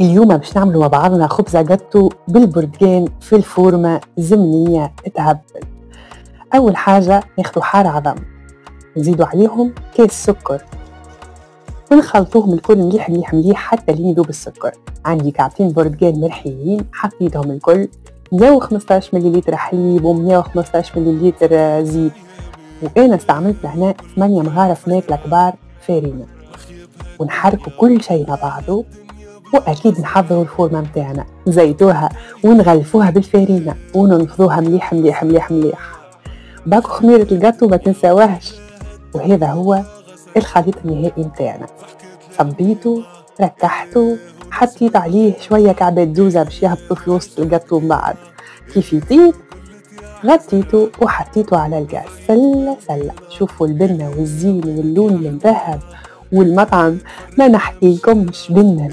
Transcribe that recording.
اليوم باش نعملوا مع بعضنا خبزة جاتو بالبرتقال في الفورمة زمنية تهبل. أول حاجة ناخدو حار عظم، نزيدو عليهم كاس سكر ونخلطوهم الكل مليح مليح مليح حتى لين يذوب السكر. عندي كعبتين برتقال مرحيين حطيتهم الكل، 115 مليلتر حليب و115 مليلتر زيت، وأنا استعملت هنا 8 مغارف ماكلة كبار فارينة، ونحركوا كل شيء مع بعضه. وأكيد نحضروا الفورمة متاعنا، نزيتوها ونغلفوها بالفارينة وننفضوها مليح مليح مليح مليح. باكو خميرة الجاتو ما تنساوهش. وهذا هو الخليط النهائي متاعنا، صبيته ركحته، حطيت عليه شوية كعبات زوزة باش يهبطوا في وسط الجاتو. من بعد كيف يطيب غطيته وحطيته على الغاز سلة سلة. شوفوا البنة والزين واللون المذهب، والمطعم ما نحكي لكمش بنة